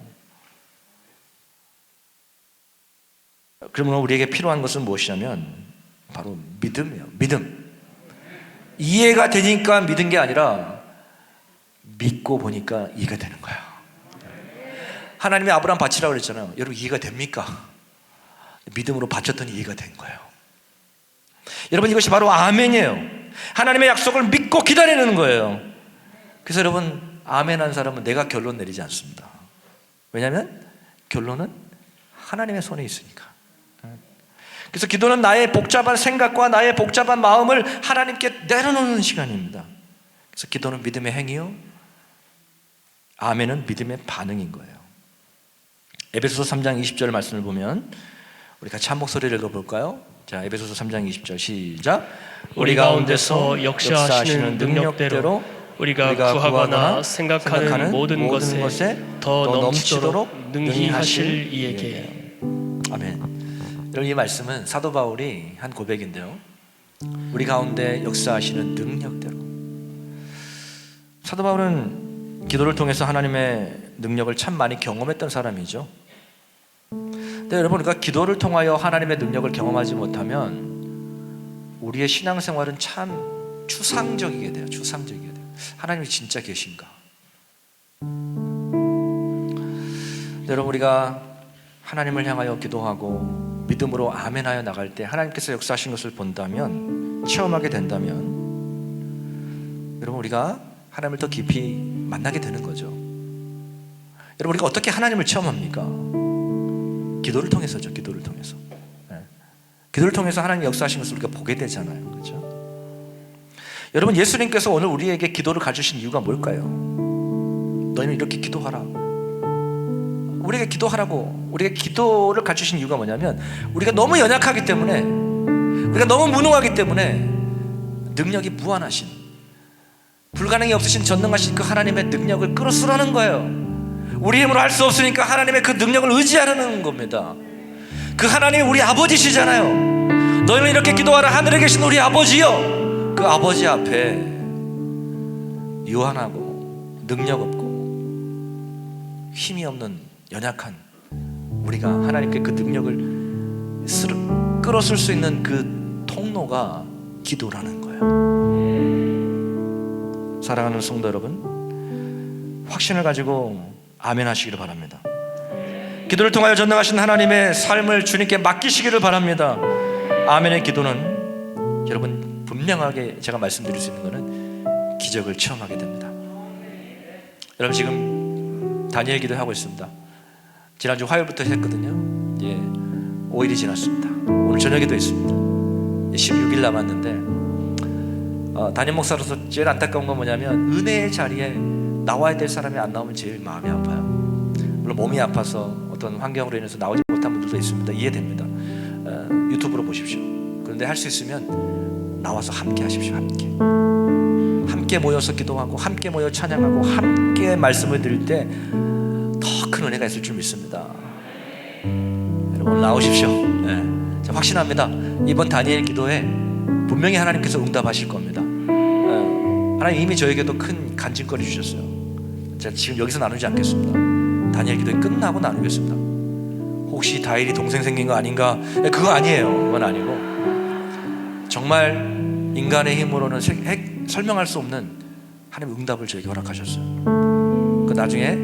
그러면 우리에게 필요한 것은 무엇이냐면 바로 믿음이에요. 믿음. 이해가 되니까 믿은 게 아니라 믿고 보니까 이해가 되는 거예요. 하나님이 아브라함 바치라고 그랬잖아요. 여러분, 이해가 됩니까? 믿음으로 바쳤더니 이해가 된 거예요. 여러분, 이것이 바로 아멘이에요. 하나님의 약속을 믿고 기다리는 거예요. 그래서 여러분, 아멘 한 사람은 내가 결론 내리지 않습니다. 왜냐하면 결론은 하나님의 손에 있으니까. 그래서 기도는 나의 복잡한 생각과 나의 복잡한 마음을 하나님께 내려놓는 시간입니다. 그래서 기도는 믿음의 행위요, 아멘은 믿음의 반응인 거예요. 에베소서 3장 20절 말씀을 보면 우리 같이 한 목소리를 읽어볼까요? 자, 에베소서 3장 20절 시작. 우리 가운데서 역사하시는 능력대로 우리가 구하거나 생각하는 모든 것에 더 넘치도록 능히 하실 이에게. 아멘. 여러분, 이 말씀은 사도 바울이 한 고백인데요, 우리 가운데 역사하시는 능력대로. 사도 바울은 기도를 통해서 하나님의 능력을 참 많이 경험했던 사람이죠. 근데 여러분, 우리가 기도를 통하여 하나님의 능력을 경험하지 못하면 우리의 신앙생활은 참 추상적이게 돼요. 추상적이게 돼요. 하나님이 진짜 계신가? 여러분, 우리가 하나님을 향하여 기도하고 믿음으로 아멘하여 나갈 때 하나님께서 역사하신 것을 본다면, 체험하게 된다면, 여러분, 우리가 하나님을 더 깊이 만나게 되는 거죠. 여러분, 우리가 어떻게 하나님을 체험합니까? 기도를 통해서죠. 기도를 통해서. 기도를 통해서 하나님 역사하신 것을 우리가 보게 되잖아요. 그렇죠? 여러분, 예수님께서 오늘 우리에게 기도를 가르치신 이유가 뭘까요? 너희는 이렇게 기도하라. 우리에게 기도하라고, 우리에게 기도를 가르치신 이유가 뭐냐면, 우리가 너무 연약하기 때문에, 우리가 너무 무능하기 때문에 능력이 무한하신, 불가능이 없으신 전능하신 그 하나님의 능력을 끌어쓰라는 거예요. 우리 힘으로 할 수 없으니까 하나님의 그 능력을 의지하라는 겁니다. 그 하나님이 우리 아버지시잖아요. 너희는 이렇게 기도하라. 하늘에 계신 우리 아버지요. 그 아버지 앞에 유한하고 능력 없고 힘이 없는 연약한 우리가 하나님께 그 능력을 끌어쓸 수 있는 그 통로가 기도라는 거예요. 사랑하는 성도 여러분, 확신을 가지고 아멘 하시기를 바랍니다. 기도를 통하여 전능하신 하나님의 삶을 주님께 맡기시기를 바랍니다. 아멘의 기도는 여러분 분명하게 제가 말씀드릴 수 있는 것은 기적을 체험하게 됩니다. 여러분, 지금 다니엘 기도하고 있습니다. 지난주 화요일부터 했거든요. 5일이 지났습니다. 오늘 저녁에도 있습니다. 16일 남았는데 담임 목사로서 제일 안타까운 건 뭐냐면, 은혜의 자리에 나와야 될 사람이 안 나오면 제일 마음이 아파요. 물론 몸이 아파서 어떤 환경으로 인해서 나오지 못한 분들도 있습니다. 이해됩니다. 유튜브로 보십시오. 그런데 할 수 있으면 나와서 함께 하십시오. 함께 모여서 기도하고, 함께 모여 찬양하고, 함께 말씀을 드릴 때 더 큰 은혜가 있을 줄 믿습니다. 여러분, 오늘 나오십시오. 자, 확신합니다. 이번 다니엘 기도에 분명히 하나님께서 응답하실 겁니다. 하나님 이미 저에게도 큰 간증거리 주셨어요. 제가 지금 여기서 나누지 않겠습니다. 다니엘 기도에 끝나고 나누겠습니다. 혹시 다일이 동생 생긴 거 아닌가? 그거 아니에요. 그건 아니고, 정말 인간의 힘으로는 설명할 수 없는 하나님 응답을 저에게 허락하셨어요. 그 나중에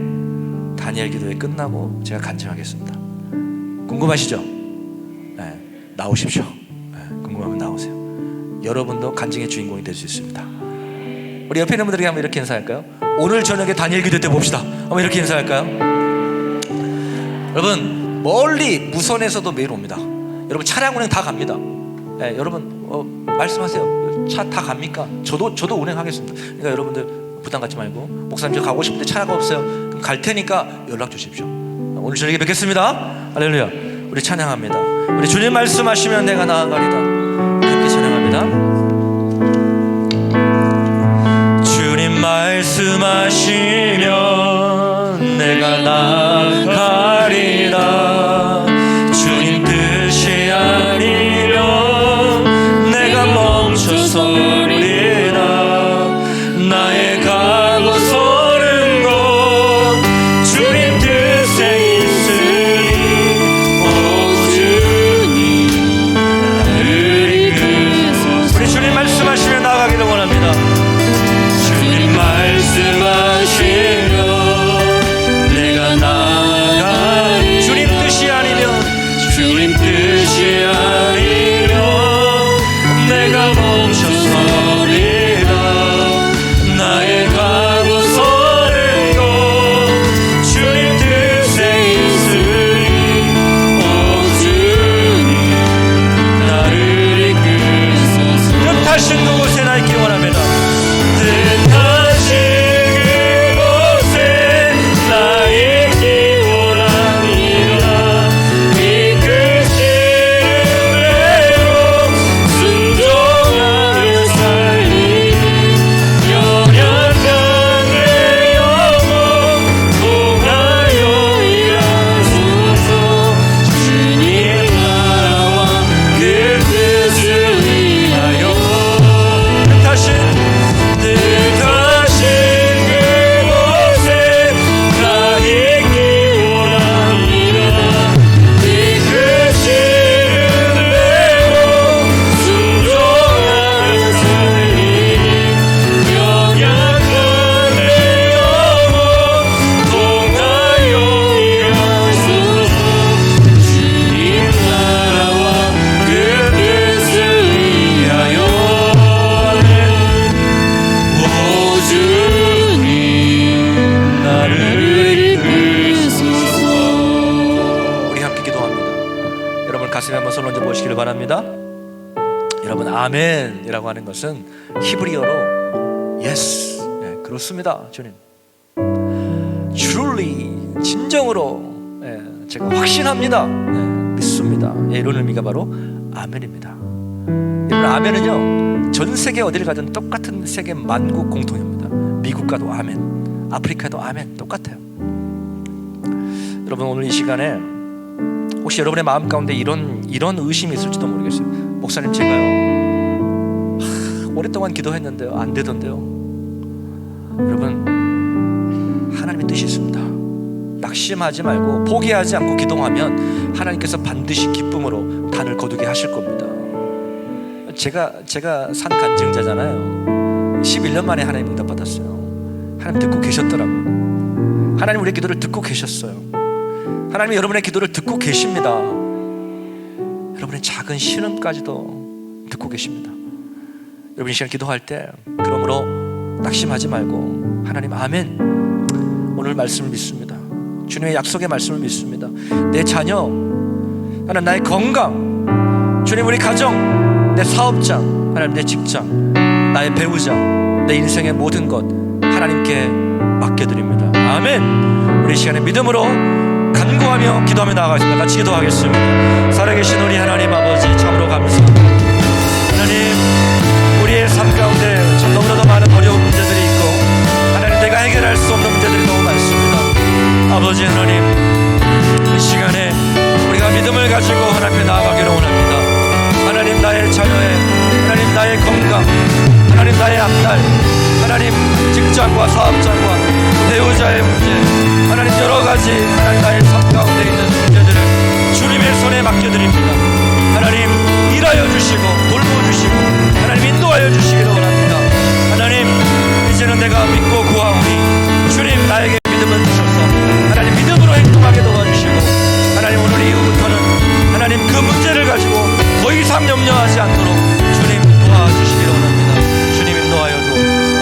다니엘 기도에 끝나고 제가 간증하겠습니다. 궁금하시죠? 나오십시오. 궁금하면 나오세요. 여러분도 간증의 주인공이 될 수 있습니다. 우리 옆에 있는 분들에게 한번 이렇게 인사할까요? 오늘 저녁에 다니엘 기도 때 봅시다. 한번 이렇게 인사할까요? 여러분, 멀리 무선에서도 매일 옵니다. 여러분, 차량 운행 다 갑니다. 여러분 말씀하세요. 차 다 갑니까? 저도 운행하겠습니다. 그러니까 여러분들 부담 갖지 말고, 목사님 저 가고 싶은데 차가 없어요. 그럼 갈 테니까 연락 주십시오. 오늘 저녁에 뵙겠습니다. 할렐루야. 우리 찬양합니다. 우리 주님 말씀하시면 내가 나아가리다. 함께 찬양합니다. 주님 말씀하시면 내가 나아가리다. 주님 뜻이 아니면 내가 멈춰서리라. 나의 가고 서는 곳 주님 뜻에 있으니, 오 주님 나를 이끄소서. 우리 주님 말씀하시면 나아가기를 원합니다. 주님 말씀하시면 내가 나아가리. 주님 뜻이 보시기를 바랍니다. 여러분, 아멘이라고 하는 것은 히브리어로 yes, 네, 그렇습니다 주님, truly, 진정으로, 제가 확신합니다, 믿습니다, 이런 의미가 바로 아멘입니다. 여러분, 아멘은요 전 세계 어디를 가든 똑같은 세계 만국 공통입니다. 미국 가도 아멘, 아프리카도 아멘, 똑같아요. 여러분, 오늘 이 시간에 혹시 여러분의 마음 가운데 이런 의심이 있을지도 모르겠어요. 목사님, 제가요 오랫동안 기도했는데요 안 되던데요. 여러분, 하나님의 뜻이 있습니다. 낙심하지 말고 포기하지 않고 기도하면 하나님께서 반드시 기쁨으로 단을 거두게 하실 겁니다. 제가 산 간증자잖아요. 11년 만에 하나님 응답 받았어요. 하나님 듣고 계셨더라고요. 하나님 우리의 기도를 듣고 계셨어요. 하나님이 여러분의 기도를 듣고 계십니다. 여러분의 작은 신음까지도 듣고 계십니다. 여러분, 이 시간 기도할 때 그러므로 낙심하지 말고 하나님 아멘, 오늘 말씀을 믿습니다. 주님의 약속의 말씀을 믿습니다. 내 자녀, 하나님 나의 건강, 주님 우리 가정, 내 사업장, 하나님 내 직장, 나의 배우자, 내 인생의 모든 것 하나님께 맡겨드립니다. 아멘. 우리 시간에 믿음으로 간구하며 기도하며 나아가겠습니다. 같이 기도하겠습니다. 살아계신 우리 하나님 아버지, 참으로 감사합니다. 하나님, 우리의 삶 가운데 참 너무나도 많은 어려운 문제들이 있고 하나님 내가 해결할 수 없는 문제들이 너무 많습니다. 아버지 하나님, 이 시간에 우리가 믿음을 가지고 하나님 앞에 나아가기를 원합니다. 하나님, 나의 자녀의, 하나님 나의 건강, 하나님 나의 앞날, 하나님 직장과 사업장과 배우자의 문제, 하나님 여러 가지 하나님 나의 삶 가운데 있는 문제들을 주님의 손에 맡겨드립니다. 하나님 일하여 주시고 돌보주시고 하나님 인도하여 주시기를 원합니다. 하나님, 이제는 내가 믿고 구하오니 주님 나에게 믿음을 주셔서 하나님 믿음으로 행동하게 도와주시고 하나님 오늘 이후부터는 하나님 그 문제를 가지고 더 이상 염려하지 않도록 주님 도와주시기를 원합니다. 주님 인도하여 주옵소서.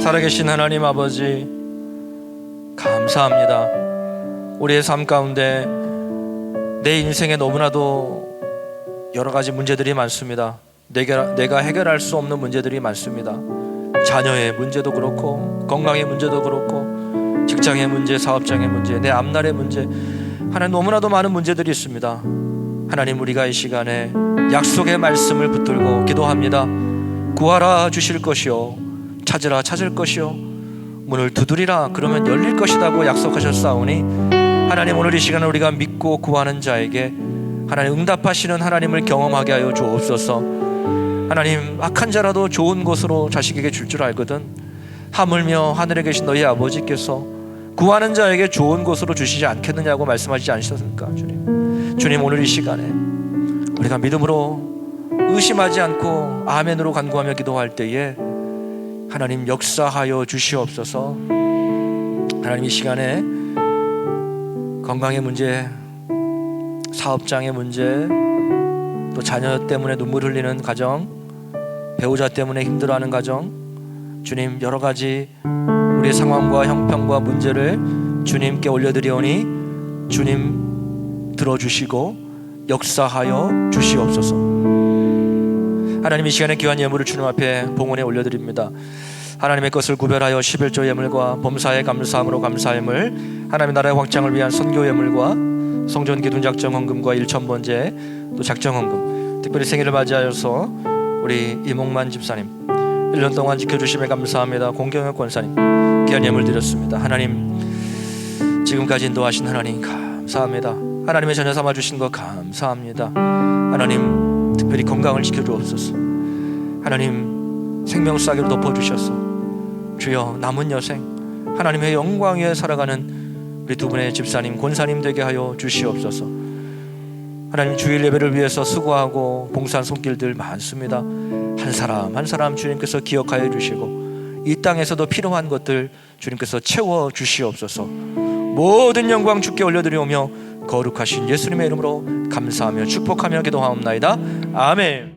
살아계신 하나님 아버지, 감사합니다. 우리의 삶 가운데 내 인생에 너무나도 여러 가지 문제들이 많습니다. 내가 해결할 수 없는 문제들이 많습니다. 자녀의 문제도 그렇고 건강의 문제도 그렇고 직장의 문제, 사업장의 문제, 내 앞날의 문제, 하나님 너무나도 많은 문제들이 있습니다. 하나님, 우리가 이 시간에 약속의 말씀을 붙들고 기도합니다. 구하라 주실 것이요, 찾으라 찾을 것이요, 문을 두드리라 그러면 열릴 것이라고 약속하셨사오니 하나님, 오늘 이 시간에 우리가 믿고 구하는 자에게 하나님 응답하시는 하나님을 경험하게 하여 주옵소서. 하나님, 악한 자라도 좋은 것으로 자식에게 줄 줄 알거든 하물며 하늘에 계신 너희 아버지께서 구하는 자에게 좋은 것으로 주시지 않겠느냐고 말씀하시지 않으셨습니까? 주님, 오늘 이 시간에 우리가 믿음으로 의심하지 않고 아멘으로 간구하며 기도할 때에 하나님 역사하여 주시옵소서. 하나님, 이 시간에 건강의 문제, 사업장의 문제, 또 자녀 때문에 눈물 흘리는 가정, 배우자 때문에 힘들어하는 가정, 주님 여러 가지 우리의 상황과 형편과 문제를 주님께 올려드리오니 주님 들어주시고 역사하여 주시옵소서. 하나님, 이 시간에 귀한 예물을 주님 앞에 봉헌에 올려드립니다. 하나님의 것을 구별하여 11조 예물과 범사에 감사함으로 감사 예물, 하나님의 나라의 확장을 위한 선교 예물과 성전 기둥 작정 헌금과 일천번제, 또 작정 헌금, 특별히 생일을 맞이하여서 우리 이몽만 집사님 1년 동안 지켜주심에 감사합니다. 공경혁 권사님 귀한 예물 드렸습니다. 하나님, 지금까지 인도하신 하나님 감사합니다. 하나님의 자녀 삼아주신 것 감사합니다. 하나님, 특별히 건강을 지켜주옵소서. 하나님, 생명싸기로 덮어주셔서 주여 남은 여생 하나님의 영광 위에 살아가는 우리 두 분의 집사님, 권사님 되게 하여 주시옵소서. 하나님, 주일 예배를 위해서 수고하고 봉사한 손길들 많습니다. 한 사람 한 사람 주님께서 기억하여 주시고 이 땅에서도 필요한 것들 주님께서 채워 주시옵소서. 모든 영광 주께 올려드리오며 거룩하신 예수님의 이름으로 감사하며 축복하며 기도하옵나이다. 아멘.